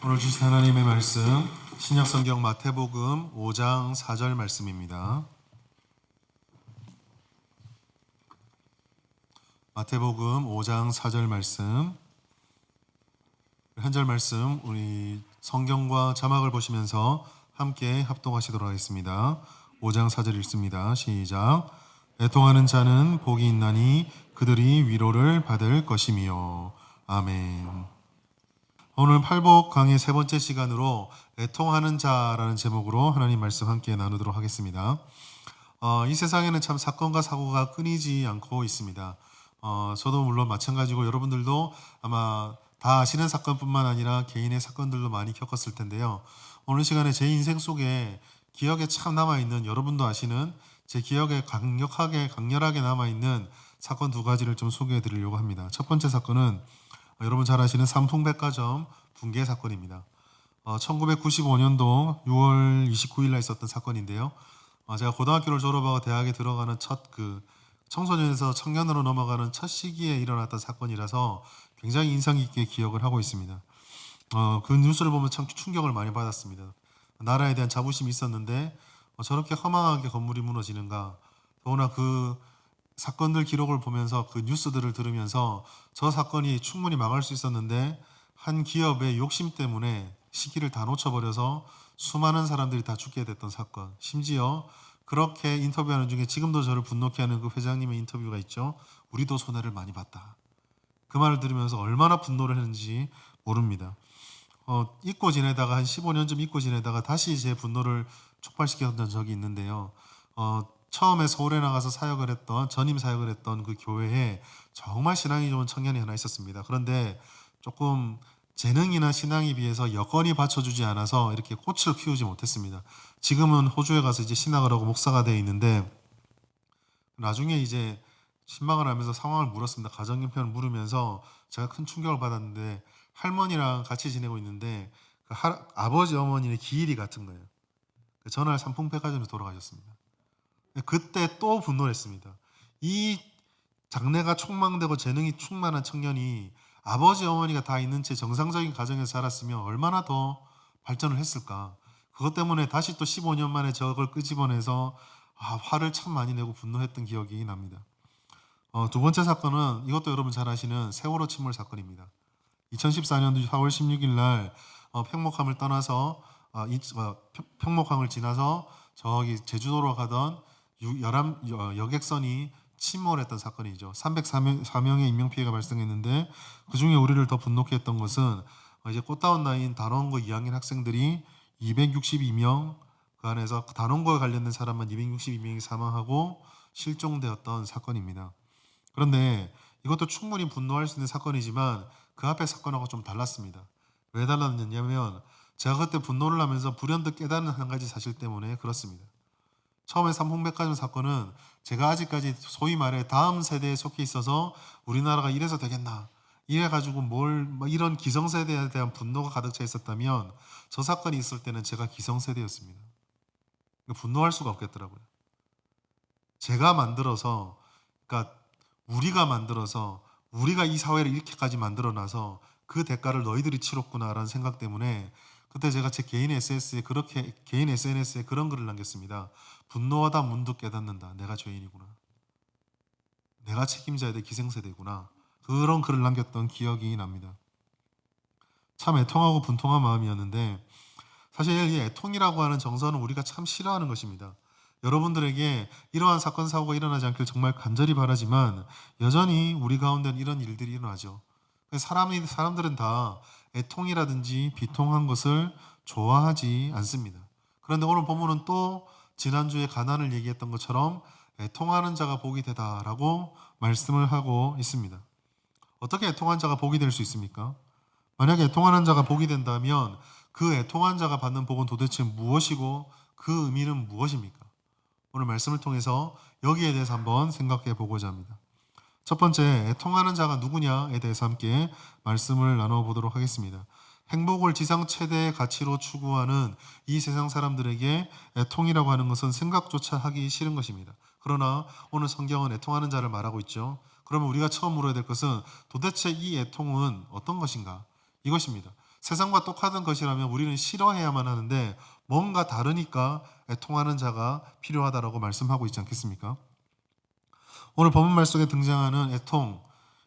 오늘 주신 하나님의 말씀 신약성경 마태복음 5장 4절 말씀입니다. 마태복음 5장 4절 말씀, 한 절 말씀 우리 성경과 자막을 보시면서 함께 합독하시도록 하겠습니다. 5장 4절 읽습니다. 시작. 애통하는 자는 복이 있나니 그들이 위로를 받을 것이며. 아멘. 오늘 팔복 강의 세 번째 시간으로 애통하는 자라는 제목으로 하나님 말씀 함께 나누도록 하겠습니다. 이 세상에는 참 사건과 사고가 끊이지 않고 있습니다. 저도 물론 마찬가지고 여러분들도 아마 다 아시는 사건뿐만 아니라 개인의 사건들도 많이 겪었을 텐데요. 오늘 시간에 제 인생 속에 기억에 참 남아있는, 여러분도 아시는 제 기억에 강렬하게 남아있는 사건 두 가지를 좀 소개해 드리려고 합니다. 첫 번째 사건은 여러분 잘 아시는 삼풍백화점 붕괴 사건입니다. 1995년도 6월 29일 날 있었던 사건인데요. 제가 고등학교를 졸업하고 대학에 들어가는 첫 청소년에서 청년으로 넘어가는 첫 시기에 일어났던 사건이라서 굉장히 인상 깊게 기억을 하고 있습니다. 그 뉴스를 보면 참 충격을 많이 받았습니다. 나라에 대한 자부심이 있었는데 저렇게 허망하게 건물이 무너지는가. 더구나 그 사건들 기록을 보면서 그 뉴스들을 들으면서 저 사건이 충분히 막을 수 있었는데 한 기업의 욕심 때문에 시기를 다 놓쳐버려서 수많은 사람들이 다 죽게 됐던 사건. 심지어 그렇게 인터뷰하는 중에 지금도 저를 분노케 하는 그 회장님의 인터뷰가 있죠. 우리도 손해를 많이 봤다. 그 말을 들으면서 얼마나 분노를 했는지 모릅니다. 잊고 지내다가 한 15년쯤 잊고 지내다가 다시 제 분노를 촉발시켰던 적이 있는데요. 처음에 서울에 나가서 전임 사역을 했던 그 교회에 정말 신앙이 좋은 청년이 하나 있었습니다. 그런데 조금 재능이나 신앙에 비해서 여건이 받쳐주지 않아서 이렇게 꽃을 피우지 못했습니다. 지금은 호주에 가서 이제 신학을 하고 목사가 되어 있는데, 나중에 이제 신방을 하면서 상황을 물었습니다. 가정 형편을 물으면서 제가 큰 충격을 받았는데, 할머니랑 같이 지내고 있는데 아버지 어머니의 기일이 같은 거예요. 전날 삼풍백화점에서 돌아가셨습니다. 그때 또 분노했습니다. 이 장래가 촉망되고 재능이 충만한 청년이 아버지 어머니가 다 있는 채 정상적인 가정에서 자랐으면 얼마나 더 발전을 했을까. 그것 때문에 다시 또 15년 만에 저걸 끄집어내서 화를 참 많이 내고 분노했던 기억이 납니다. 두 번째 사건은 이것도 여러분 잘 아시는 세월호 침몰 사건입니다. 2014년도 4월 16일 날 평목항을 떠나서 평목항을 지나서 저기 제주도로 가던 여객선이 침몰했던 사건이죠. 304명의 인명피해가 발생했는데 그중에 우리를 더 분노케 했던 것은 이제 꽃다운 나이인 단원고 2학년 학생들이 262명, 그 안에서 단원고에 관련된 사람만 262명이 사망하고 실종되었던 사건입니다. 그런데 이것도 충분히 분노할 수 있는 사건이지만 그 앞에 사건하고 좀 달랐습니다. 왜 달랐느냐면 제가 그때 분노를 하면서 불현듯 깨닫는 한 가지 사실 때문에 그렇습니다. 처음에 삼풍백화점 사건은 제가 아직까지 소위 말해 다음 세대에 속해 있어서 우리나라가 이래서 되겠나, 이래가지고 이런 기성세대에 대한 분노가 가득 차 있었다면 저 사건이 있을 때는 제가 기성세대였습니다. 분노할 수가 없겠더라고요. 제가 만들어서, 그러니까 우리가 만들어서 우리가 이 사회를 이렇게까지 만들어놔서 그 대가를 너희들이 치렀구나라는 생각 때문에 그때 제가 제 개인 SNS에 그런 글을 남겼습니다. 분노하다 문득 깨닫는다. 내가 죄인이구나. 내가 책임져야 될 기생세대구나. 그런 글을 남겼던 기억이 납니다. 참 애통하고 분통한 마음이었는데, 사실 이 애통이라고 하는 정서는 우리가 참 싫어하는 것입니다. 여러분들에게 이러한 사건 사고가 일어나지 않길 정말 간절히 바라지만 여전히 우리 가운데는 이런 일들이 일어나죠. 사람들은 다 애통이라든지 비통한 것을 좋아하지 않습니다. 그런데 오늘 본문은 또 지난주에 가난을 얘기했던 것처럼 애통하는 자가 복이 되다라고 말씀을 하고 있습니다. 어떻게 애통한 자가 복이 될 수 있습니까? 만약에 애통하는 자가 복이 된다면 그 애통한 자가 받는 복은 도대체 무엇이고 그 의미는 무엇입니까? 오늘 말씀을 통해서 여기에 대해서 한번 생각해 보고자 합니다. 첫 번째, 애통하는 자가 누구냐에 대해서 함께 말씀을 나눠보도록 하겠습니다. 행복을 지상 최대의 가치로 추구하는 이 세상 사람들에게 애통이라고 하는 것은 생각조차 하기 싫은 것입니다. 그러나 오늘 성경은 애통하는 자를 말하고 있죠. 그러면 우리가 처음 물어야 될 것은 도대체 이 애통은 어떤 것인가? 이것입니다. 세상과 똑같은 것이라면 우리는 싫어해야만 하는데 뭔가 다르니까 애통하는 자가 필요하다라고 말씀하고 있지 않겠습니까? 오늘 본문 말 속에 등장하는 애통,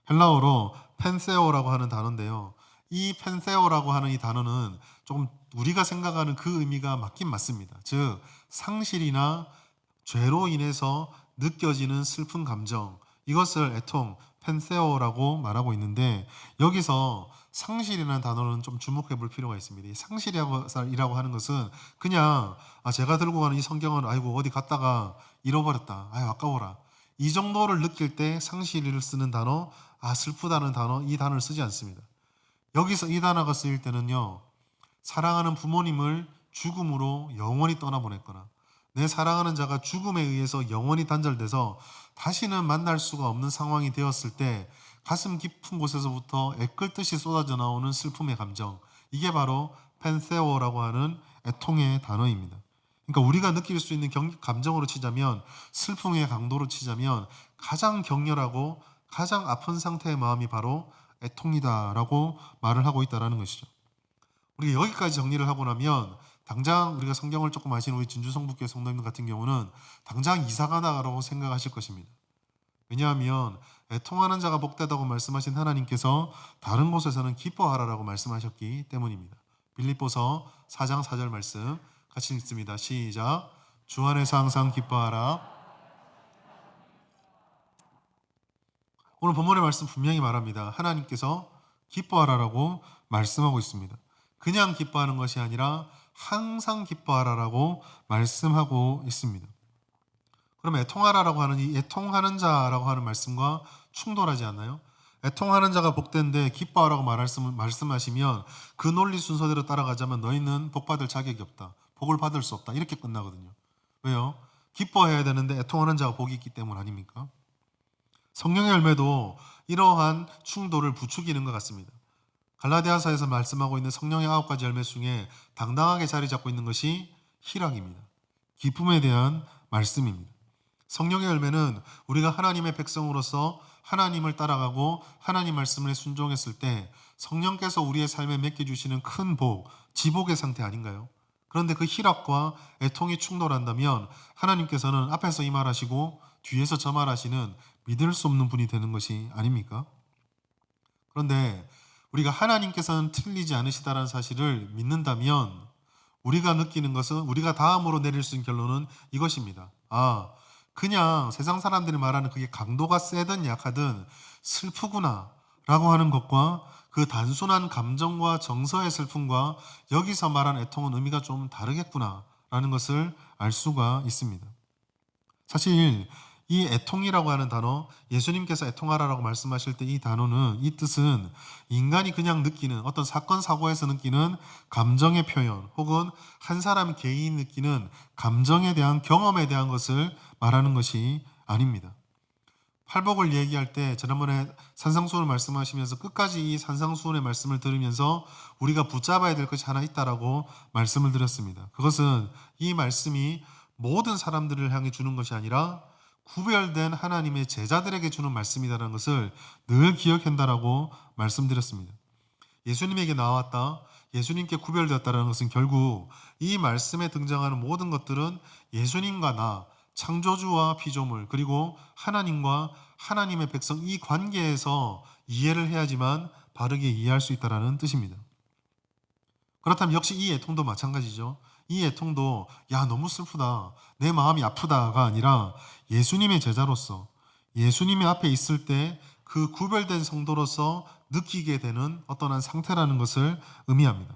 헬라어로 펜세오라고 하는 단어인데요. 이 펜세오라고 하는 이 단어는 조금 우리가 생각하는 그 의미가 맞긴 맞습니다. 즉 상실이나 죄로 인해서 느껴지는 슬픈 감정, 이것을 애통, 펜세오라고 말하고 있는데, 여기서 상실이라는 단어는 좀 주목해 볼 필요가 있습니다. 이 상실이라고 하는 것은 그냥 제가 들고 가는 이 성경은 아이고 어디 갔다가 잃어버렸다, 아유 아까워라, 이 정도를 느낄 때 상실을 쓰는 단어, 슬프다는 단어, 이 단어를 쓰지 않습니다. 여기서 이 단어가 쓰일 때는요, 사랑하는 부모님을 죽음으로 영원히 떠나보냈거나 내 사랑하는 자가 죽음에 의해서 영원히 단절돼서 다시는 만날 수가 없는 상황이 되었을 때 가슴 깊은 곳에서부터 애끓듯이 쏟아져 나오는 슬픔의 감정, 이게 바로 펜세오라고 하는 애통의 단어입니다. 그러니까 우리가 느낄 수 있는 감정으로 치자면, 슬픔의 강도로 치자면 가장 격렬하고 가장 아픈 상태의 마음이 바로 애통이다라고 말을 하고 있다는 것이죠. 우리가 여기까지 정리를 하고 나면 당장 우리가 성경을 조금 아시는 우리 진주성북교회 성도님들 같은 경우는 당장 이사가 나가라고 생각하실 것입니다. 왜냐하면 애통하는 자가 복되다고 말씀하신 하나님께서 다른 곳에서는 기뻐하라라고 말씀하셨기 때문입니다. 빌립보서 4장 4절 말씀 같이 읽습니다. 시작. 주 안에서 항상 기뻐하라. 오늘 본문의 말씀 분명히 말합니다. 하나님께서 기뻐하라라고 말씀하고 있습니다. 그냥 기뻐하는 것이 아니라 항상 기뻐하라라고 말씀하고 있습니다. 그럼 애통하라라고 하는 이 애통하는 자라고 하는 말씀과 충돌하지 않나요? 애통하는 자가 복된데 기뻐하라고 말씀하시면 그 논리 순서대로 따라가자면 너희는 복받을 자격이 없다, 복을 받을 수 없다, 이렇게 끝나거든요. 왜요? 기뻐해야 되는데 애통하는 자가 복이 있기 때문 아닙니까? 성령의 열매도 이러한 충돌을 부추기는 것 같습니다. 갈라디아서에서 말씀하고 있는 성령의 9가지 열매 중에 당당하게 자리 잡고 있는 것이 희락입니다. 기쁨에 대한 말씀입니다. 성령의 열매는 우리가 하나님의 백성으로서 하나님을 따라가고 하나님 말씀에 순종했을 때 성령께서 우리의 삶에 맡겨주시는 큰 복, 지복의 상태 아닌가요? 그런데 그 희락과 애통이 충돌한다면 하나님께서는 앞에서 이 말하시고 뒤에서 저 말하시는 믿을 수 없는 분이 되는 것이 아닙니까? 그런데 우리가 하나님께서는 틀리지 않으시다라는 사실을 믿는다면 우리가 느끼는 것은, 우리가 다음으로 내릴 수 있는 결론은 이것입니다. 그냥 세상 사람들이 말하는 그게 강도가 세든 약하든 슬프구나 라고 하는 것과 그 단순한 감정과 정서의 슬픔과 여기서 말한 애통은 의미가 좀 다르겠구나 라는 것을 알 수가 있습니다. 사실 이 애통이라고 하는 단어, 예수님께서 애통하라라고 말씀하실 때 이 단어는, 이 뜻은 인간이 그냥 느끼는 어떤 사건 사고에서 느끼는 감정의 표현, 혹은 한 사람 개인이 느끼는 감정에 대한, 경험에 대한 것을 말하는 것이 아닙니다. 팔복을 얘기할 때 지난번에 산상수훈을 말씀하시면서 끝까지 이 산상수훈의 말씀을 들으면서 우리가 붙잡아야 될 것이 하나 있다라고 말씀을 드렸습니다. 그것은 이 말씀이 모든 사람들을 향해 주는 것이 아니라 구별된 하나님의 제자들에게 주는 말씀이라는 것을 늘 기억한다라고 말씀드렸습니다. 예수님에게 나왔다, 예수님께 구별되었다는 것은 결국 이 말씀에 등장하는 모든 것들은 예수님과 나, 창조주와 피조물, 그리고 하나님과 하나님의 백성, 이 관계에서 이해를 해야지만 바르게 이해할 수 있다는 뜻입니다. 그렇다면 역시 이 애통도 마찬가지죠. 이 애통도 너무 슬프다, 내 마음이 아프다가 아니라 예수님의 제자로서 예수님의 앞에 있을 때 그 구별된 성도로서 느끼게 되는 어떠한 상태라는 것을 의미합니다.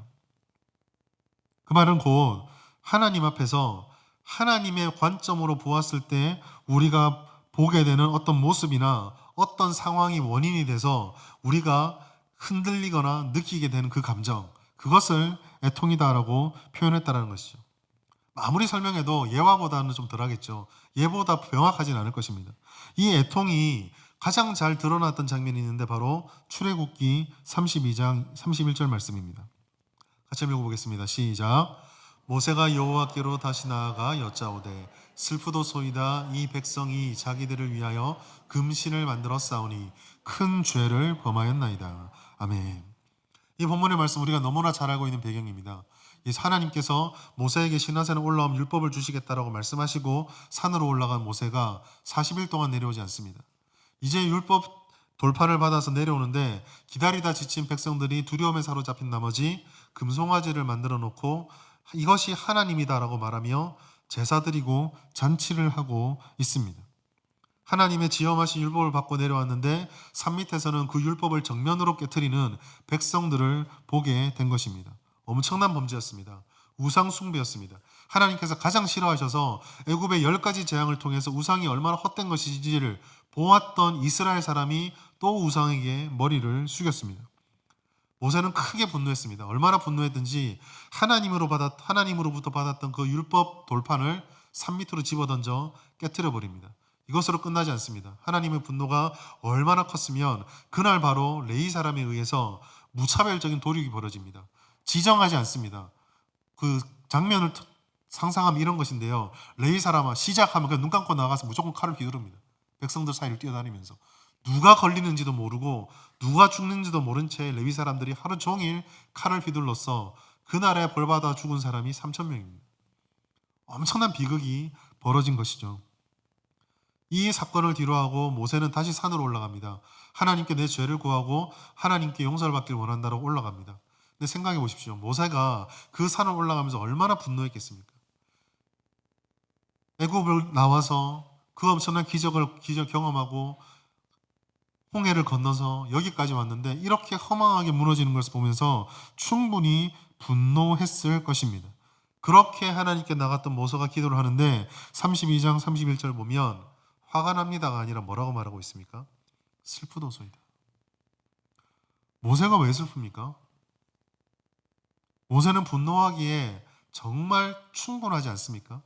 그 말은 곧 하나님 앞에서 하나님의 관점으로 보았을 때 우리가 보게 되는 어떤 모습이나 어떤 상황이 원인이 돼서 우리가 흔들리거나 느끼게 되는 그 감정, 그것을 애통이다라고 표현했다는 것이죠. 아무리 설명해도 예화보다는 좀 덜하겠죠. 예보다 명확하진 않을 것입니다. 이 애통이 가장 잘 드러났던 장면이 있는데 바로 출애굽기 32장 31절 말씀입니다. 같이 한번 읽어보겠습니다. 시작. 모세가 여호와께로 다시 나아가 여짜오되 슬프도소이다, 이 백성이 자기들을 위하여 금신을 만들어 싸우니 큰 죄를 범하였나이다. 아멘. 이 본문의 말씀 우리가 너무나 잘 알고 있는 배경입니다. 이 하나님께서 모세에게 시내산에 올라오면 율법을 주시겠다라고 말씀하시고 산으로 올라간 모세가 40일 동안 내려오지 않습니다. 이제 율법 돌파를 받아서 내려오는데 기다리다 지친 백성들이 두려움에 사로잡힌 나머지 금송아지를 만들어 놓고 이것이 하나님이다라고 말하며 제사 드리고 잔치를 하고 있습니다. 하나님의 지엄하신 율법을 받고 내려왔는데 산 밑에서는 그 율법을 정면으로 깨트리는 백성들을 보게 된 것입니다. 엄청난 범죄였습니다. 우상 숭배였습니다. 하나님께서 가장 싫어하셔서 애굽의 10가지 재앙을 통해서 우상이 얼마나 헛된 것인지를 보았던 이스라엘 사람이 또 우상에게 머리를 숙였습니다. 모세는 크게 분노했습니다. 얼마나 분노했든지 하나님으로부터 받았던 그 율법 돌판을 산 밑으로 집어던져 깨트려 버립니다. 이것으로 끝나지 않습니다. 하나님의 분노가 얼마나 컸으면 그날 바로 레위 사람에 의해서 무차별적인 도륙이 벌어집니다. 지정하지 않습니다. 그 장면을 상상하면 이런 것인데요. 레위 사람아 시작하면 그냥 눈 감고 나가서 무조건 칼을 휘두릅니다. 백성들 사이를 뛰어다니면서 누가 걸리는지도 모르고 누가 죽는지도 모른 채 레위 사람들이 하루 종일 칼을 휘둘러서 그날에 벌받아 죽은 사람이 3,000명입니다. 엄청난 비극이 벌어진 것이죠. 이 사건을 뒤로하고 모세는 다시 산으로 올라갑니다. 하나님께 내 죄를 구하고 하나님께 용서를 받길 원한다고 올라갑니다. 근데 생각해 보십시오. 모세가 그 산을 올라가면서 얼마나 분노했겠습니까? 애굽을 나와서 그 엄청난 기적 경험하고 홍해를 건너서 여기까지 왔는데 이렇게 허망하게 무너지는 것을 보면서 충분히 분노했을 것입니다. 그렇게 하나님께 나갔던 모세가 기도를 하는데 32장 31절 보면 화가 납니다가 아니라 뭐라고 말하고 있습니까? 슬프도소이다. 모세가 왜 슬픕니까? 모세는 분노하기에 정말 충분하지 않습니까?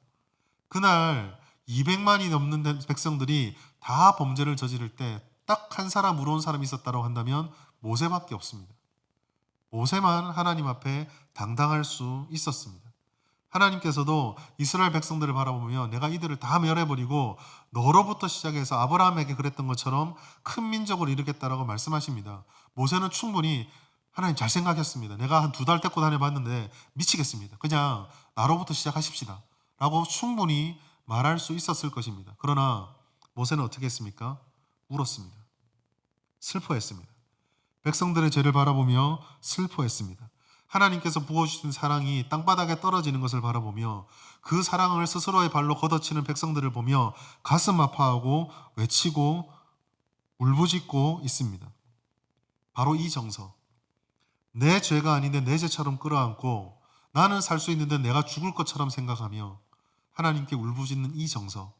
그날 200만이 넘는 백성들이 다 범죄를 저지를 때 딱 한 사람 의로운 사람이 있었다고 한다면 모세밖에 없습니다. 모세만 하나님 앞에 당당할 수 있었습니다. 하나님께서도 이스라엘 백성들을 바라보며 내가 이들을 다 멸해버리고 너로부터 시작해서 아브라함에게 그랬던 것처럼 큰 민족을 일으켰다라고 말씀하십니다. 모세는 충분히 하나님 잘 생각했습니다. 내가 한 2달 데리고 다녀봤는데 미치겠습니다. 그냥 나로부터 시작하십시다 라고 충분히 말할 수 있었을 것입니다. 그러나 모세는 어떻게 했습니까? 울었습니다. 슬퍼했습니다. 백성들의 죄를 바라보며 슬퍼했습니다. 하나님께서 부어주신 사랑이 땅바닥에 떨어지는 것을 바라보며 그 사랑을 스스로의 발로 걷어치는 백성들을 보며 가슴 아파하고 외치고 울부짖고 있습니다. 바로 이 정서. 내 죄가 아닌데 내 죄처럼 끌어안고 나는 살 수 있는데 내가 죽을 것처럼 생각하며 하나님께 울부짖는 이 정서.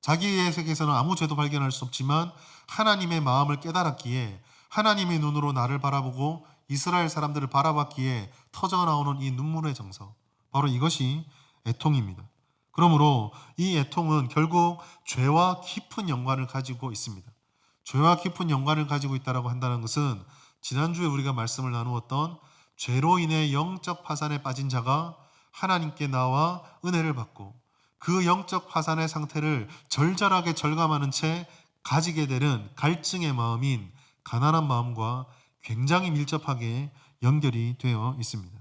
자기의 세계에서는 아무 죄도 발견할 수 없지만 하나님의 마음을 깨달았기에 하나님의 눈으로 나를 바라보고 이스라엘 사람들을 바라봤기에 터져나오는 이 눈물의 정서. 바로 이것이 애통입니다. 그러므로 이 애통은 결국 죄와 깊은 연관을 가지고 있습니다. 죄와 깊은 연관을 가지고 있다고 한다는 것은 지난주에 우리가 말씀을 나누었던 죄로 인해 영적 파산에 빠진 자가 하나님께 나와 은혜를 받고 그 영적 파산의 상태를 절절하게 절감하는 채 가지게 되는 갈증의 마음인 가난한 마음과 굉장히 밀접하게 연결이 되어 있습니다.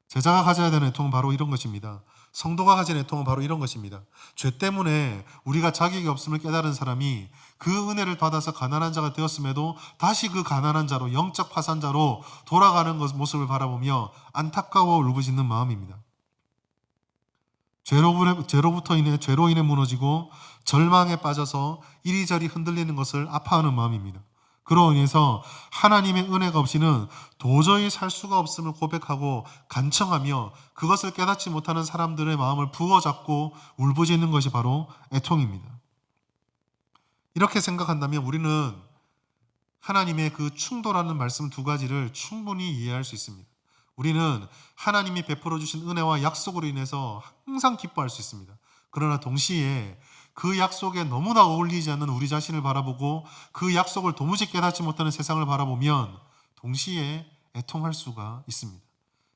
제자가 가져야 되는 애통은 바로 이런 것입니다. 성도가 가진 애통은 바로 이런 것입니다. 죄 때문에 우리가 자격이 없음을 깨달은 사람이 그 은혜를 받아서 가난한 자가 되었음에도 다시 그 가난한 자로 영적 파산자로 돌아가는 모습을 바라보며 안타까워 울부짖는 마음입니다. 죄로 인해 무너지고 절망에 빠져서 이리저리 흔들리는 것을 아파하는 마음입니다. 그로 인해서 하나님의 은혜가 없이는 도저히 살 수가 없음을 고백하고 간청하며 그것을 깨닫지 못하는 사람들의 마음을 부어잡고 울부짖는 것이 바로 애통입니다. 이렇게 생각한다면 우리는 하나님의 그 충돌하는 말씀 2가지를 충분히 이해할 수 있습니다. 우리는 하나님이 베풀어 주신 은혜와 약속으로 인해서 항상 기뻐할 수 있습니다. 그러나 동시에 그 약속에 너무나 어울리지 않는 우리 자신을 바라보고 그 약속을 도무지 깨닫지 못하는 세상을 바라보면 동시에 애통할 수가 있습니다.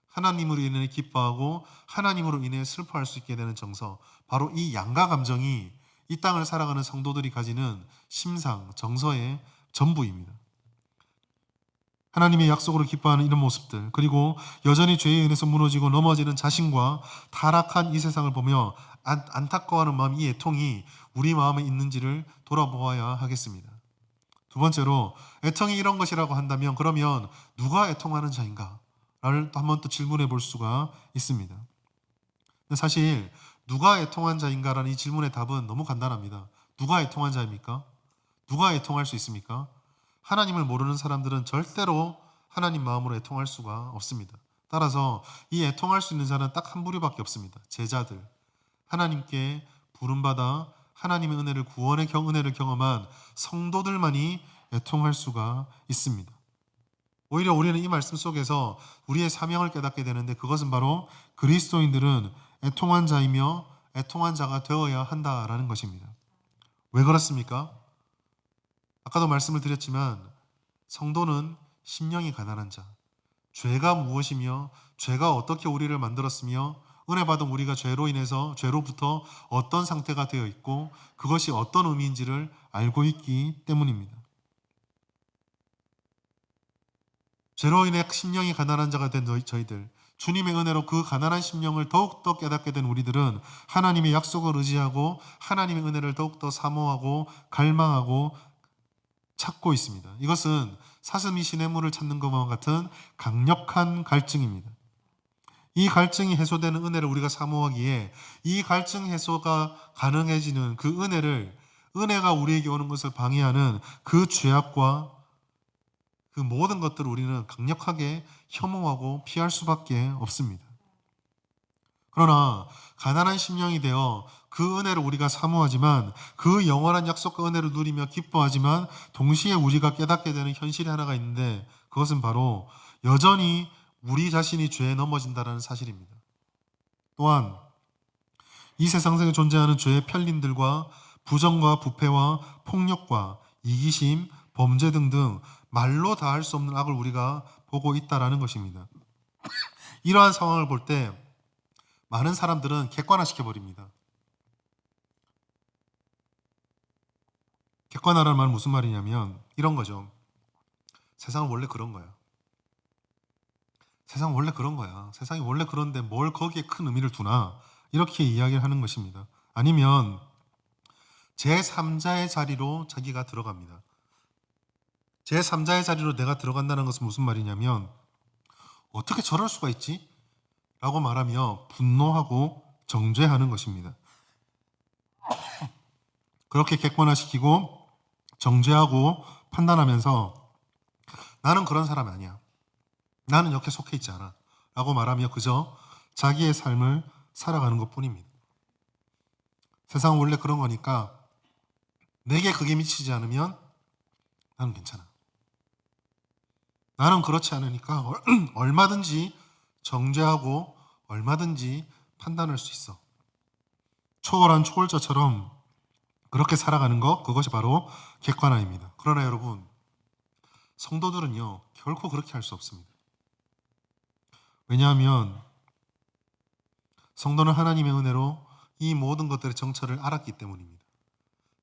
하나님으로 인해 기뻐하고 하나님으로 인해 슬퍼할 수 있게 되는 정서, 바로 이 양가 감정이 이 땅을 살아가는 성도들이 가지는 심상, 정서의 전부입니다. 하나님의 약속으로 기뻐하는 이런 모습들, 그리고 여전히 죄에 은해서 무너지고 넘어지는 자신과 타락한 이 세상을 보며 안타까워하는 마음, 이 애통이 우리 마음에 있는지를 돌아보아야 하겠습니다. 두 번째로, 애통이 이런 것이라고 한다면 그러면 누가 애통하는 자인가? 를 한번 또 질문해 볼 수가 있습니다. 근데 사실 누가 애통한 자인가라는 이 질문의 답은 너무 간단합니다. 누가 애통한 자입니까? 누가 애통할 수 있습니까? 하나님을 모르는 사람들은 절대로 하나님 마음으로 애통할 수가 없습니다. 따라서 이 애통할 수 있는 자는 딱 한 부류밖에 없습니다. 제자들, 하나님께 부름받아 하나님의 은혜를, 구원의 은혜를 경험한 성도들만이 애통할 수가 있습니다. 오히려 우리는 이 말씀 속에서 우리의 사명을 깨닫게 되는데, 그것은 바로 그리스도인들은 애통한 자이며 애통한 자가 되어야 한다라는 것입니다. 왜 그렇습니까? 아까도 말씀을 드렸지만 성도는 심령이 가난한 자, 죄가 무엇이며 죄가 어떻게 우리를 만들었으며 은혜 받은 우리가 죄로부터 어떤 상태가 되어 있고 그것이 어떤 의미인지를 알고 있기 때문입니다. 죄로 인해 심령이 가난한 자가 된 저희들, 주님의 은혜로 그 가난한 심령을 더욱더 깨닫게 된 우리들은 하나님의 약속을 의지하고 하나님의 은혜를 더욱더 사모하고 갈망하고 찾고 있습니다. 이것은 사슴이 시냇물을 찾는 것과 같은 강력한 갈증입니다. 이 갈증이 해소되는 은혜를 우리가 사모하기에 이 갈증 해소가 가능해지는 그 은혜가 우리에게 오는 것을 방해하는 그 죄악과 그 모든 것들을 우리는 강력하게 혐오하고 피할 수밖에 없습니다. 그러나 가난한 심령이 되어 그 은혜를 우리가 사모하지만, 그 영원한 약속과 은혜를 누리며 기뻐하지만 동시에 우리가 깨닫게 되는 현실이 하나가 있는데, 그것은 바로 여전히 우리 자신이 죄에 넘어진다는 사실입니다. 또한 이 세상에 존재하는 죄의 편린들과 부정과 부패와 폭력과 이기심, 범죄 등등 말로 다 할 수 없는 악을 우리가 보고 있다라는 것입니다. 이러한 상황을 볼 때 많은 사람들은 객관화시켜버립니다. 객관화라는 말은 무슨 말이냐면 이런 거죠. 세상은 원래 그런 거야. 세상은 원래 그런 거야. 세상이 원래 그런데 뭘 거기에 큰 의미를 두나, 이렇게 이야기를 하는 것입니다. 아니면 제3자의 자리로 자기가 들어갑니다. 제3자의 자리로 내가 들어간다는 것은 무슨 말이냐면, 어떻게 저럴 수가 있지? 라고 말하며 분노하고 정죄하는 것입니다. 그렇게 객관화시키고 정죄하고 판단하면서 나는 그런 사람이 아니야, 나는 여기에 속해 있지 않아 라고 말하며 그저 자기의 삶을 살아가는 것뿐입니다. 세상은 원래 그런 거니까 내게 그게 미치지 않으면 나는 괜찮아, 나는 그렇지 않으니까 얼마든지 정죄하고 얼마든지 판단할 수 있어. 초월한 초월자처럼 그렇게 살아가는 것, 그것이 바로 객관화입니다. 그러나 여러분, 성도들은요 결코 그렇게 할 수 없습니다. 왜냐하면 성도는 하나님의 은혜로 이 모든 것들의 정체를 알았기 때문입니다.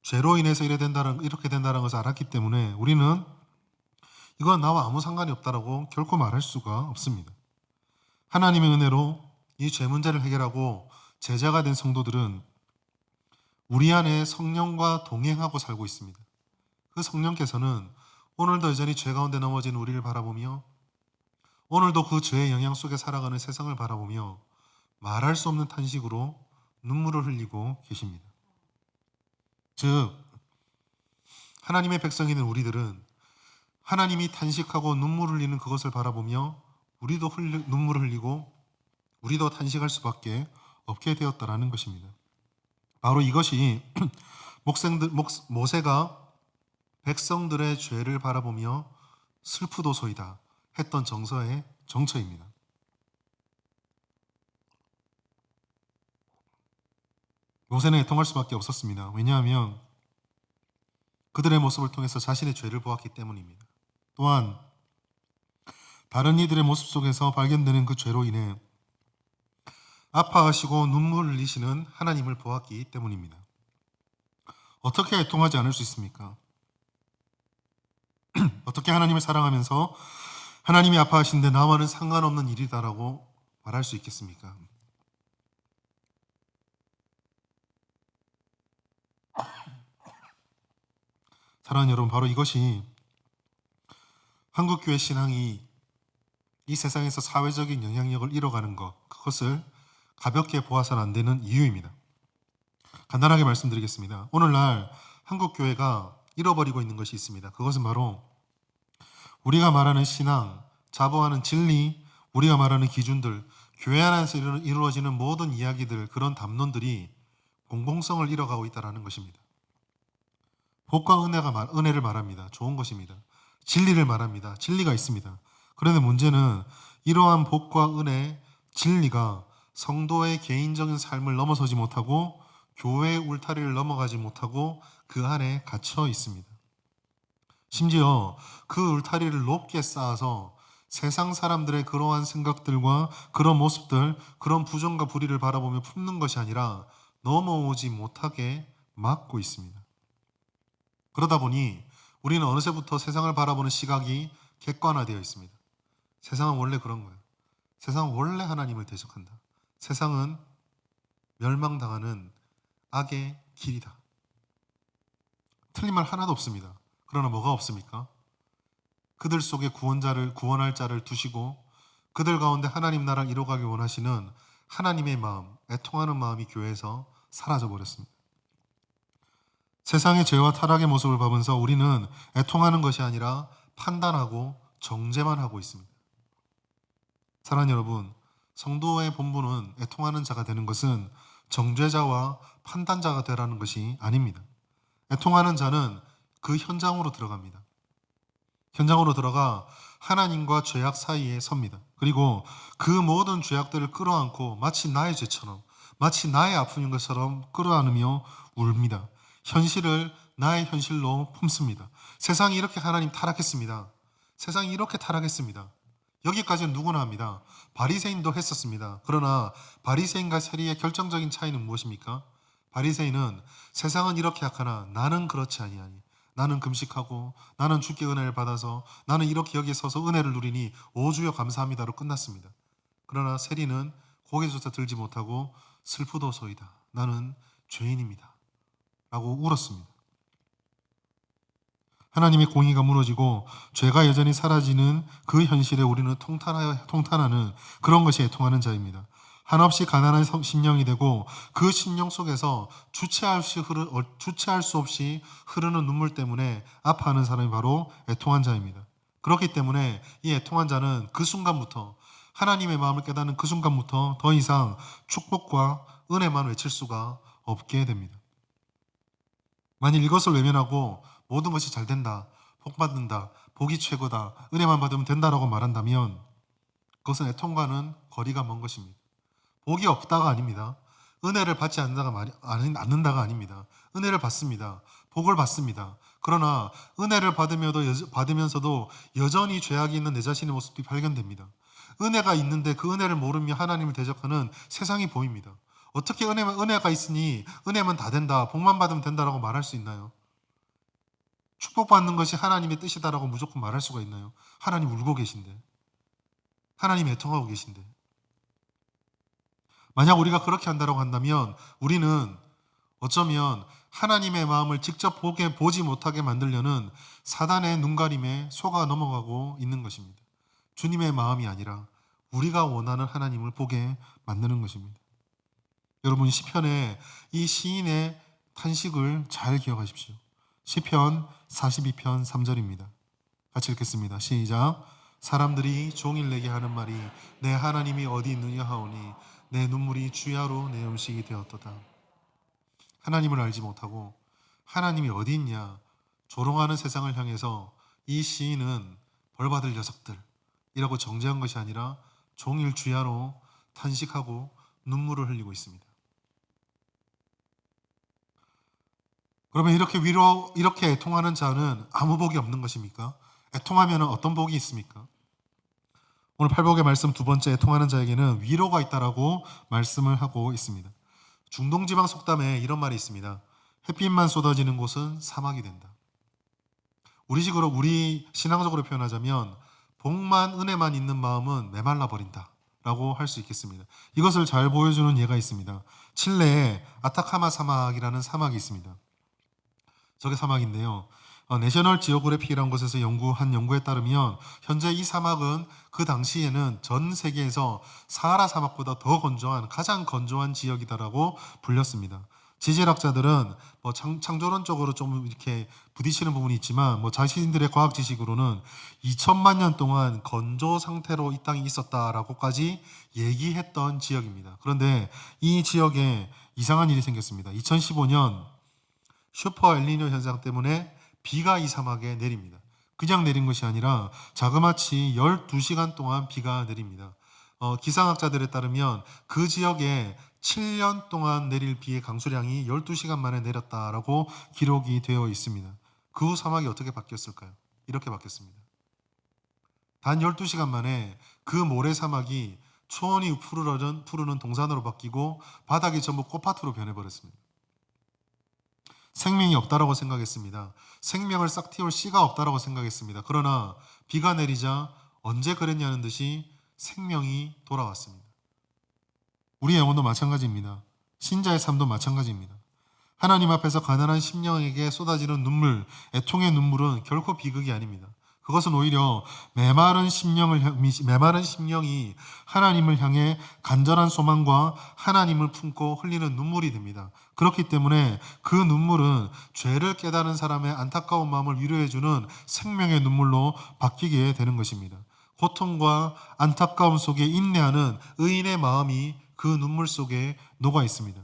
죄로 인해서 이렇게 된다는 것을 알았기 때문에 우리는 이건 나와 아무 상관이 없다라고 결코 말할 수가 없습니다. 하나님의 은혜로 이 죄 문제를 해결하고 제자가 된 성도들은 우리 안에 성령과 동행하고 살고 있습니다. 그 성령께서는 오늘도 여전히 죄 가운데 넘어진 우리를 바라보며, 오늘도 그 죄의 영향 속에 살아가는 세상을 바라보며 말할 수 없는 탄식으로 눈물을 흘리고 계십니다. 즉, 하나님의 백성이 된 우리들은 하나님이 탄식하고 눈물을 흘리는 그것을 바라보며 우리도 눈물을 흘리고 우리도 탄식할 수밖에 없게 되었다라는 것입니다. 바로 이것이 모세가 백성들의 죄를 바라보며 슬프도소이다 했던 정서의 정처입니다. 모세는 애통할 수밖에 없었습니다. 왜냐하면 그들의 모습을 통해서 자신의 죄를 보았기 때문입니다. 또한 다른 이들의 모습 속에서 발견되는 그 죄로 인해 아파하시고 눈물 흘리시는 하나님을 보았기 때문입니다. 어떻게 애통하지 않을 수 있습니까? 어떻게 하나님을 사랑하면서 하나님이 아파하신데 나와는 상관없는 일이다라고 말할 수 있겠습니까? 사랑하는 여러분, 바로 이것이 한국교회 신앙이 이 세상에서 사회적인 영향력을 잃어가는 것, 그것을 가볍게 보아서는 안 되는 이유입니다. 간단하게 말씀드리겠습니다. 오늘날 한국교회가 잃어버리고 있는 것이 있습니다. 그것은 바로 우리가 말하는 신앙, 자부하는 진리, 우리가 말하는 기준들, 교회 안에서 이루어지는 모든 이야기들, 그런 담론들이 공공성을 잃어가고 있다는 것입니다. 복과 은혜를 말합니다. 좋은 것입니다. 진리를 말합니다. 진리가 있습니다. 그런데 문제는 이러한 복과 은혜, 진리가 성도의 개인적인 삶을 넘어서지 못하고 교회의 울타리를 넘어가지 못하고 그 안에 갇혀 있습니다. 심지어 그 울타리를 높게 쌓아서 세상 사람들의 그러한 생각들과 그런 모습들, 그런 부정과 불의를 바라보며 품는 것이 아니라 넘어오지 못하게 막고 있습니다. 그러다 보니 우리는 어느새부터 세상을 바라보는 시각이 객관화되어 있습니다. 세상은 원래 그런 거예요. 세상은 원래 하나님을 대적한다. 세상은 멸망당하는 악의 길이다. 틀린 말 하나도 없습니다. 그러나 뭐가 없습니까? 그들 속에 구원할 자를 두시고 그들 가운데 하나님 나라를 이루어가길 원하시는 하나님의 마음, 애통하는 마음이 교회에서 사라져버렸습니다. 세상의 죄와 타락의 모습을 보면서 우리는 애통하는 것이 아니라 판단하고 정죄만 하고 있습니다. 사랑하는 여러분, 성도의 본분은 애통하는 자가 되는 것은 정죄자와 판단자가 되라는 것이 아닙니다. 애통하는 자는 그 현장으로 들어갑니다. 현장으로 들어가 하나님과 죄악 사이에 섭니다. 그리고 그 모든 죄악들을 끌어안고 마치 나의 죄처럼, 마치 나의 아픔인 것처럼 끌어안으며 울입니다. 현실을 나의 현실로 품습니다. 세상이 이렇게 하나님 타락했습니다. 세상이 이렇게 타락했습니다. 여기까지는 누구나 합니다. 바리새인도 했었습니다. 그러나 바리새인과 세리의 결정적인 차이는 무엇입니까? 바리새인은 세상은 이렇게 악하나 나는 그렇지 아니하니, 나는 금식하고 나는 주께 은혜를 받아서 나는 이렇게 여기에 서서 은혜를 누리니 오 주여 감사합니다로 끝났습니다. 그러나 세리는 고개조차 들지 못하고 슬프도소이다, 나는 죄인입니다 라고 울었습니다. 하나님의 공의가 무너지고 죄가 여전히 사라지는 그 현실에 우리는 통탄하는 그런 것이 애통하는 자입니다. 한없이 가난한 심령이 되고 그 심령 속에서 주체할 수 없이 흐르는 눈물 때문에 아파하는 사람이 바로 애통한 자입니다. 그렇기 때문에 이 애통한 자는 그 순간부터, 하나님의 마음을 깨닫는 그 순간부터 더 이상 축복과 은혜만 외칠 수가 없게 됩니다. 만일 이것을 외면하고 모든 것이 잘 된다, 복 받는다, 복이 최고다, 은혜만 받으면 된다라고 말한다면 그것은 애통과는 거리가 먼 것입니다. 복이 없다가 아닙니다. 은혜를 받지 않는다가 아닙니다. 은혜를 받습니다. 복을 받습니다. 그러나 은혜를 받으면서도 여전히 죄악이 있는 내 자신의 모습이 발견됩니다. 은혜가 있는데 그 은혜를 모르며 하나님을 대적하는 세상이 보입니다. 어떻게 은혜가 있으니 은혜면 다 된다, 복만 받으면 된다라고 말할 수 있나요? 축복받는 것이 하나님의 뜻이다라고 무조건 말할 수가 있나요? 하나님 울고 계신데, 하나님 애통하고 계신데. 만약 우리가 그렇게 한다고 한다면 우리는 어쩌면 하나님의 마음을 직접 보지 못하게 만들려는 사단의 눈가림에 속아 넘어가고 있는 것입니다. 주님의 마음이 아니라 우리가 원하는 하나님을 보게 만드는 것입니다. 여러분, 시편의 이 시인의 탄식을 잘 기억하십시오. 시편 42편 3절입니다. 같이 읽겠습니다. 시작. 사람들이 종일 내게 하는 말이 내 하나님이 어디 있느냐 하오니 내 눈물이 주야로 내 음식이 되었도다. 하나님을 알지 못하고 하나님이 어디 있냐 조롱하는 세상을 향해서 이 시인은 벌받을 녀석들이라고 정죄한 것이 아니라 종일 주야로 탄식하고 눈물을 흘리고 있습니다. 그러면 이렇게 애통하는 자는 아무 복이 없는 것입니까? 애통하면 어떤 복이 있습니까? 오늘 팔복의 말씀 두 번째, 애통하는 자에게는 위로가 있다라고 말씀을 하고 있습니다. 중동지방 속담에 이런 말이 있습니다. 햇빛만 쏟아지는 곳은 사막이 된다. 우리 신앙적으로 표현하자면 복만 은혜만 있는 마음은 메말라 버린다 라고 할 수 있겠습니다. 이것을 잘 보여주는 예가 있습니다. 칠레에 아타카마 사막이라는 사막이 있습니다. 저게 사막인데요. 내셔널 지오그래픽이라는 곳에서 연구한 연구에 따르면 현재 이 사막은 그 당시에는 전 세계에서 사하라 사막보다 더 건조한 가장 건조한 지역이다라고 불렸습니다. 지질학자들은 창조론적으로 좀 이렇게 부딪히는 부분이 있지만 자신들의 과학 지식으로는 2000만 년 동안 건조 상태로 이 땅이 있었다라고까지 얘기했던 지역입니다. 그런데 이 지역에 이상한 일이 생겼습니다. 2015년 슈퍼 엘니뇨 현상 때문에 비가 이 사막에 내립니다. 그냥 내린 것이 아니라 자그마치 12시간 동안 비가 내립니다. 기상학자들에 따르면 그 지역에 7년 동안 내릴 비의 강수량이 12시간 만에 내렸다라고 기록이 되어 있습니다. 그 후 사막이 어떻게 바뀌었을까요? 이렇게 바뀌었습니다. 단 12시간 만에 그 모래 사막이 초원이 푸르는 동산으로 바뀌고 바닥이 전부 꽃밭으로 변해버렸습니다. 생명이 없다라고 생각했습니다. 생명을 싹 틔울 씨가 없다라고 생각했습니다. 그러나 비가 내리자 언제 그랬냐는 듯이 생명이 돌아왔습니다. 우리의 영혼도 마찬가지입니다. 신자의 삶도 마찬가지입니다. 하나님 앞에서 가난한 심령에게 쏟아지는 눈물, 애통의 눈물은 결코 비극이 아닙니다. 그것은 오히려 메마른 심령이 하나님을 향해 간절한 소망과 하나님을 품고 흘리는 눈물이 됩니다. 그렇기 때문에 그 눈물은 죄를 깨달은 사람의 안타까운 마음을 위로해주는 생명의 눈물로 바뀌게 되는 것입니다. 고통과 안타까움 속에 인내하는 의인의 마음이 그 눈물 속에 녹아 있습니다.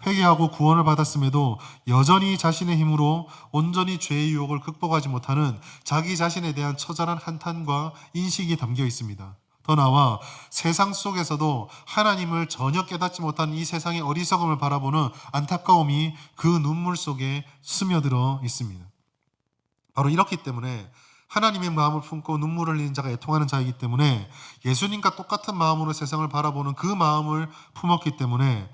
회개하고 구원을 받았음에도 여전히 자신의 힘으로 온전히 죄의 유혹을 극복하지 못하는 자기 자신에 대한 처절한 한탄과 인식이 담겨 있습니다. 더 나아가 세상 속에서도 하나님을 전혀 깨닫지 못한 이 세상의 어리석음을 바라보는 안타까움이 그 눈물 속에 스며들어 있습니다. 바로 이렇기 때문에 하나님의 마음을 품고 눈물을 흘리는 자가 애통하는 자이기 때문에 예수님과 똑같은 마음으로 세상을 바라보는 그 마음을 품었기 때문에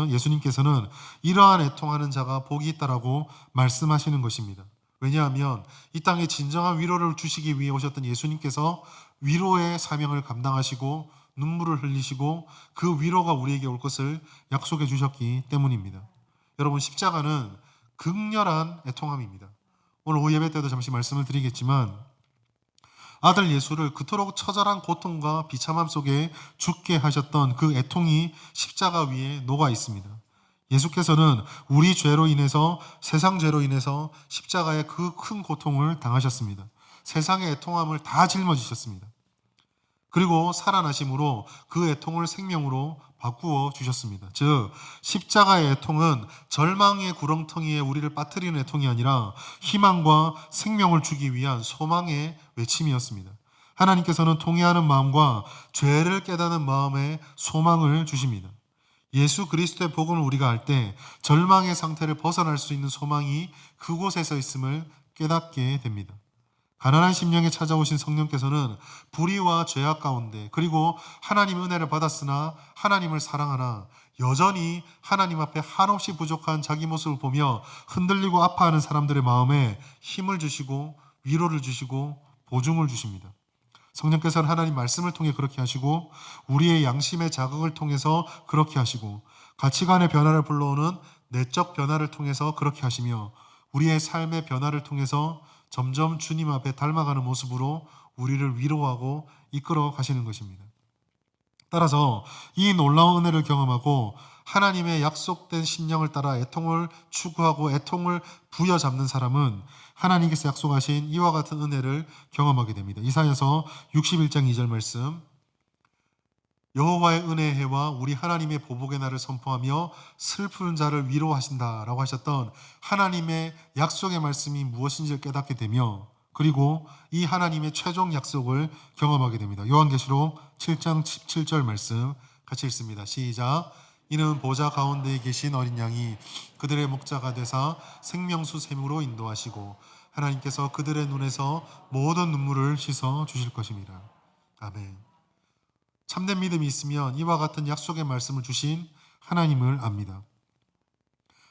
예수님께서는 이러한 애통하는 자가 복이 있다라고 말씀하시는 것입니다. 왜냐하면 이 땅에 진정한 위로를 주시기 위해 오셨던 예수님께서 위로의 사명을 감당하시고 눈물을 흘리시고 그 위로가 우리에게 올 것을 약속해 주셨기 때문입니다. 여러분, 십자가는 극렬한 애통함입니다. 오늘 오후 예배 때도 잠시 말씀을 드리겠지만 아들 예수를 그토록 처절한 고통과 비참함 속에 죽게 하셨던 그 애통이 십자가 위에 녹아 있습니다. 예수께서는 우리 죄로 인해서, 세상 죄로 인해서 십자가의 그 큰 고통을 당하셨습니다. 세상의 애통함을 다 짊어지셨습니다. 그리고 살아나심으로 그 애통을 생명으로 바꾸어 주셨습니다. 즉 십자가의 애통은 절망의 구렁텅이에 우리를 빠뜨리는 애통이 아니라 희망과 생명을 주기 위한 소망의 외침이었습니다. 하나님께서는 통회하는 마음과 죄를 깨닫는 마음에 소망을 주십니다. 예수 그리스도의 복음을 우리가 알 때 절망의 상태를 벗어날 수 있는 소망이 그곳에서 있음을 깨닫게 됩니다. 가난한 심령에 찾아오신 성령께서는 불의와 죄악 가운데, 그리고 하나님의 은혜를 받았으나 하나님을 사랑하나 여전히 하나님 앞에 한없이 부족한 자기 모습을 보며 흔들리고 아파하는 사람들의 마음에 힘을 주시고 위로를 주시고 보증을 주십니다. 성령께서는 하나님 말씀을 통해 그렇게 하시고 우리의 양심의 자극을 통해서 그렇게 하시고 가치관의 변화를 불러오는 내적 변화를 통해서 그렇게 하시며 우리의 삶의 변화를 통해서 점점 주님 앞에 닮아가는 모습으로 우리를 위로하고 이끌어 가시는 것입니다. 따라서 이 놀라운 은혜를 경험하고 하나님의 약속된 심령을 따라 애통을 추구하고 애통을 부여잡는 사람은 하나님께서 약속하신 이와 같은 은혜를 경험하게 됩니다. 이사야서 61장 2절 말씀, 여호와의 은혜의 해와 우리 하나님의 보복의 날을 선포하며 슬픈 자를 위로하신다라고 하셨던 하나님의 약속의 말씀이 무엇인지를 깨닫게 되며, 그리고 이 하나님의 최종 약속을 경험하게 됩니다. 요한계시록 7장 17절 말씀 같이 읽습니다. 시작. 이는 보좌 가운데에 계신 어린 양이 그들의 목자가 되사 생명수 샘으로 인도하시고 하나님께서 그들의 눈에서 모든 눈물을 씻어 주실 것입니다. 아멘. 참된 믿음이 있으면 이와 같은 약속의 말씀을 주신 하나님을 압니다.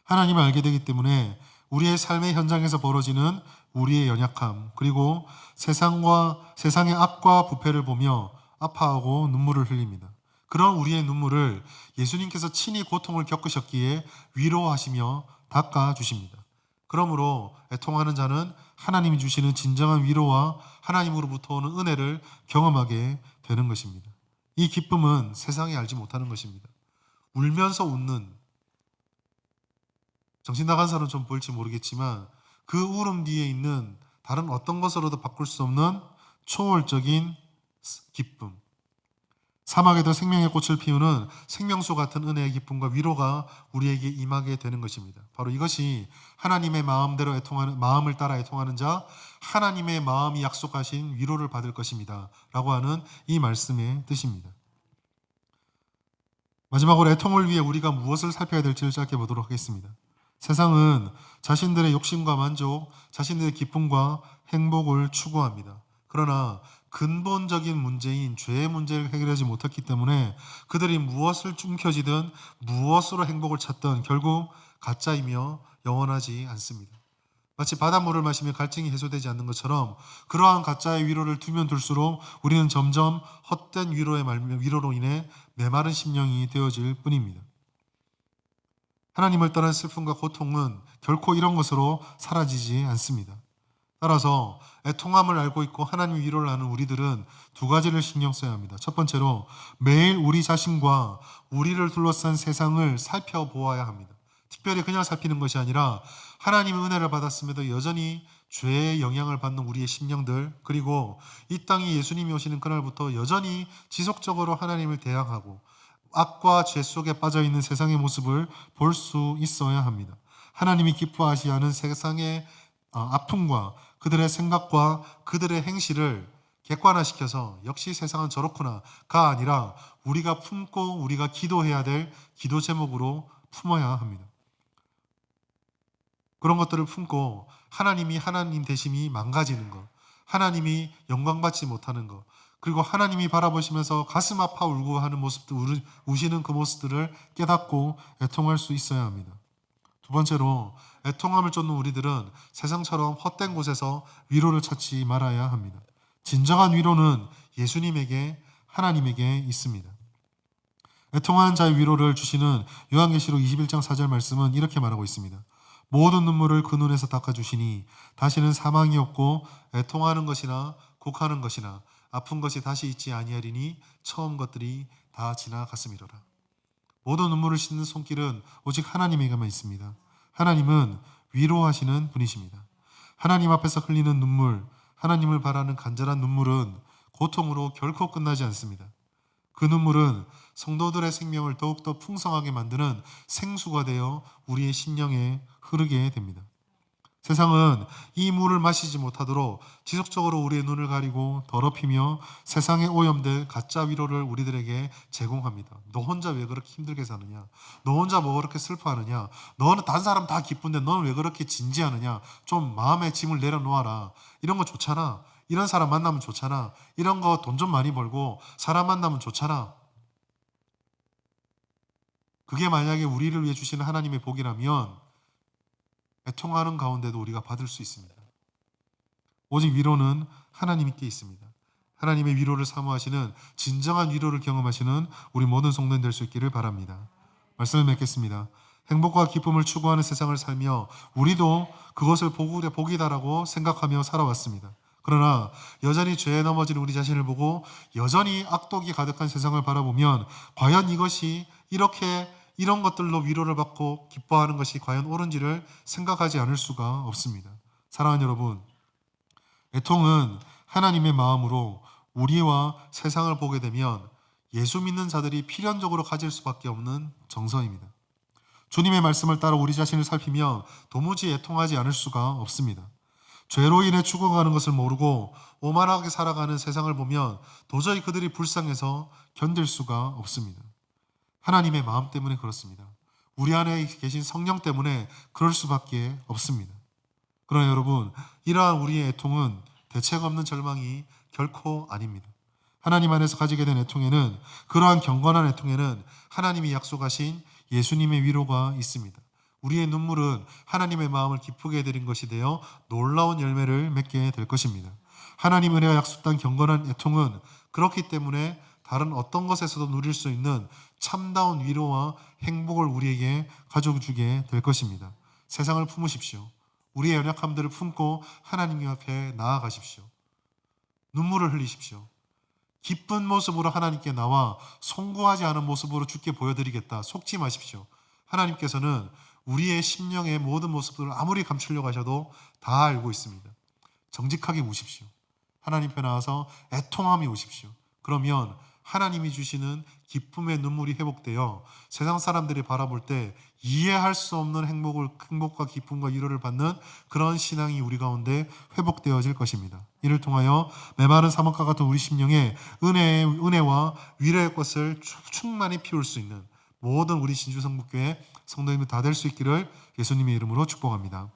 하나님을 알게 되기 때문에 우리의 삶의 현장에서 벌어지는 우리의 연약함, 그리고 세상의 악과 부패를 보며 아파하고 눈물을 흘립니다. 그런 우리의 눈물을 예수님께서 친히 고통을 겪으셨기에 위로하시며 닦아주십니다. 그러므로 애통하는 자는 하나님이 주시는 진정한 위로와 하나님으로부터 오는 은혜를 경험하게 되는 것입니다. 이 기쁨은 세상이 알지 못하는 것입니다. 울면서 웃는, 정신 나간 사람은 좀 보일지 모르겠지만 그 울음 뒤에 있는 다른 어떤 것으로도 바꿀 수 없는 초월적인 기쁨, 사막에도 생명의 꽃을 피우는 생명수 같은 은혜의 기쁨과 위로가 우리에게 임하게 되는 것입니다. 바로 이것이 하나님의 마음대로 애통하는, 마음을 따라 애통하는 자, 하나님의 마음이 약속하신 위로를 받을 것입니다 라고 하는 이 말씀의 뜻입니다. 마지막으로 애통을 위해 우리가 무엇을 살펴야 될지를 짧게 보도록 하겠습니다. 세상은 자신들의 욕심과 만족, 자신들의 기쁨과 행복을 추구합니다. 그러나 근본적인 문제인 죄의 문제를 해결하지 못했기 때문에 그들이 무엇을 움켜쥐든 무엇으로 행복을 찾든 결국 가짜이며 영원하지 않습니다. 마치 바닷물을 마시면 갈증이 해소되지 않는 것처럼 그러한 가짜의 위로를 두면 둘수록 우리는 점점 헛된 위로로 인해 메마른 심령이 되어질 뿐입니다. 하나님을 떠난 슬픔과 고통은 결코 이런 것으로 사라지지 않습니다. 따라서 애통함을 알고 있고 하나님 위로를 아는 우리들은 두 가지를 신경 써야 합니다. 첫 번째로 매일 우리 자신과 우리를 둘러싼 세상을 살펴보아야 합니다. 특별히 그냥 살피는 것이 아니라 하나님의 은혜를 받았음에도 여전히 죄의 영향을 받는 우리의 심령들, 그리고 이 땅에 예수님이 오시는 그날부터 여전히 지속적으로 하나님을 대항하고 악과 죄 속에 빠져있는 세상의 모습을 볼 수 있어야 합니다. 하나님이 기뻐하지 않은 세상의 아픔과 그들의 생각과 그들의 행실을 객관화시켜서 역시 세상은 저렇구나가 아니라 우리가 품고 우리가 기도해야 될 기도 제목으로 품어야 합니다. 그런 것들을 품고 하나님이 하나님 되심이 망가지는 것, 하나님이 영광받지 못하는 것, 그리고 하나님이 바라보시면서 가슴 아파 울고 하는 모습들, 우시는 그 모습들을 깨닫고 애통할 수 있어야 합니다. 두 번째로 애통함을 쫓는 우리들은 세상처럼 헛된 곳에서 위로를 찾지 말아야 합니다. 진정한 위로는 예수님에게, 하나님에게 있습니다. 애통하는 자의 위로를 주시는 요한계시록 21장 4절 말씀은 이렇게 말하고 있습니다. 모든 눈물을 그 눈에서 닦아주시니 다시는 사망이 없고 애통하는 것이나 곡하는 것이나 아픈 것이 다시 있지 아니하리니 처음 것들이 다 지나갔음이로라. 모든 눈물을 씻는 손길은 오직 하나님에게만 있습니다. 하나님은 위로하시는 분이십니다. 하나님 앞에서 흘리는 눈물, 하나님을 바라는 간절한 눈물은 고통으로 결코 끝나지 않습니다. 그 눈물은 성도들의 생명을 더욱더 풍성하게 만드는 생수가 되어 우리의 심령에 흐르게 됩니다. 세상은 이 물을 마시지 못하도록 지속적으로 우리의 눈을 가리고 더럽히며 세상에 오염될 가짜 위로를 우리들에게 제공합니다. 너 혼자 왜 그렇게 힘들게 사느냐? 너 혼자 뭐 그렇게 슬퍼하느냐? 너는 다른 사람 다 기쁜데 너는 왜 그렇게 진지하느냐? 좀 마음의 짐을 내려놓아라. 이런 거 좋잖아. 이런 사람 만나면 좋잖아. 이런 거 돈 좀 많이 벌고 사람 만나면 좋잖아. 그게 만약에 우리를 위해 주시는 하나님의 복이라면 애통하는 가운데도 우리가 받을 수 있습니다. 오직 위로는 하나님께 있습니다. 하나님의 위로를 사모하시는 진정한 위로를 경험하시는 우리 모든 성도님 될 수 있기를 바랍니다. 말씀을 맺겠습니다. 행복과 기쁨을 추구하는 세상을 살며 우리도 그것을 복이다라고 생각하며 살아왔습니다. 그러나 여전히 죄에 넘어진 우리 자신을 보고 여전히 악독이 가득한 세상을 바라보면 과연 이것이 이런 것들로 위로를 받고 기뻐하는 것이 과연 옳은지를 생각하지 않을 수가 없습니다. 사랑하는 여러분, 애통은 하나님의 마음으로 우리와 세상을 보게 되면 예수 믿는 자들이 필연적으로 가질 수밖에 없는 정서입니다. 주님의 말씀을 따라 우리 자신을 살피면 도무지 애통하지 않을 수가 없습니다. 죄로 인해 죽어가는 것을 모르고 오만하게 살아가는 세상을 보면 도저히 그들이 불쌍해서 견딜 수가 없습니다. 하나님의 마음 때문에 그렇습니다. 우리 안에 계신 성령 때문에 그럴 수밖에 없습니다. 그러나 여러분, 이러한 우리의 애통은 대책 없는 절망이 결코 아닙니다. 하나님 안에서 가지게 된 애통에는, 그러한 경건한 애통에는 하나님이 약속하신 예수님의 위로가 있습니다. 우리의 눈물은 하나님의 마음을 기쁘게 해드린 것이 되어 놀라운 열매를 맺게 될 것입니다. 하나님 은혜가 약속한 경건한 애통은 그렇기 때문에 다른 어떤 것에서도 누릴 수 있는 참다운 위로와 행복을 우리에게 가져주게 될 것입니다. 세상을 품으십시오. 우리의 연약함들을 품고 하나님 앞에 나아가십시오. 눈물을 흘리십시오. 기쁜 모습으로 하나님께 나와 송구하지 않은 모습으로 주께 보여드리겠다. 속지 마십시오. 하나님께서는 우리의 심령의 모든 모습들을 아무리 감추려고 하셔도 다 알고 있습니다. 정직하게 우십시오. 하나님 편에 나와서 애통함이 오십시오. 그러면 하나님이 주시는 기쁨의 눈물이 회복되어 세상 사람들이 바라볼 때 이해할 수 없는 행복과 기쁨과 위로를 받는 그런 신앙이 우리 가운데 회복되어질 것입니다. 이를 통하여 메마른 사막과 같은 우리 심령에 은혜와 위로의 꽃을 충만히 피울 수 있는 모든 우리 진주성북교회 성도님들 다 될 수 있기를 예수님의 이름으로 축복합니다.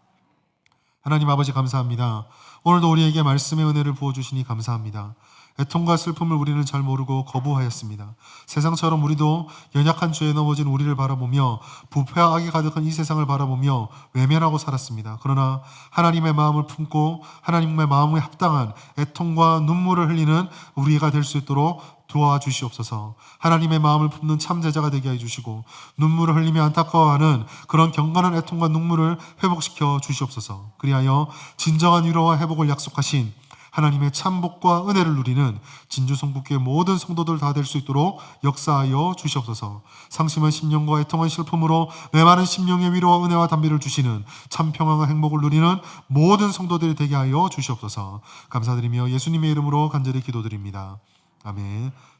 하나님 아버지 감사합니다. 오늘도 우리에게 말씀의 은혜를 부어주시니 감사합니다. 애통과 슬픔을 우리는 잘 모르고 거부하였습니다. 세상처럼 우리도 연약한 죄에 넘어진 우리를 바라보며 부패와 악이 가득한 이 세상을 바라보며 외면하고 살았습니다. 그러나 하나님의 마음을 품고 하나님의 마음에 합당한 애통과 눈물을 흘리는 우리가 될 수 있도록 도와주시옵소서. 하나님의 마음을 품는 참제자가 되게 해주시고 눈물을 흘리며 안타까워하는 그런 경건한 애통과 눈물을 회복시켜 주시옵소서. 그리하여 진정한 위로와 회복을 약속하신 하나님의 참복과 은혜를 누리는 진주성북교의 모든 성도들 다 될 수 있도록 역사하여 주시옵소서. 상심한 심령과 애통한 슬픔으로 메마른 심령의 위로와 은혜와 담비를 주시는 참 평안과 행복을 누리는 모든 성도들이 되게 하여 주시옵소서. 감사드리며 예수님의 이름으로 간절히 기도드립니다. 아멘.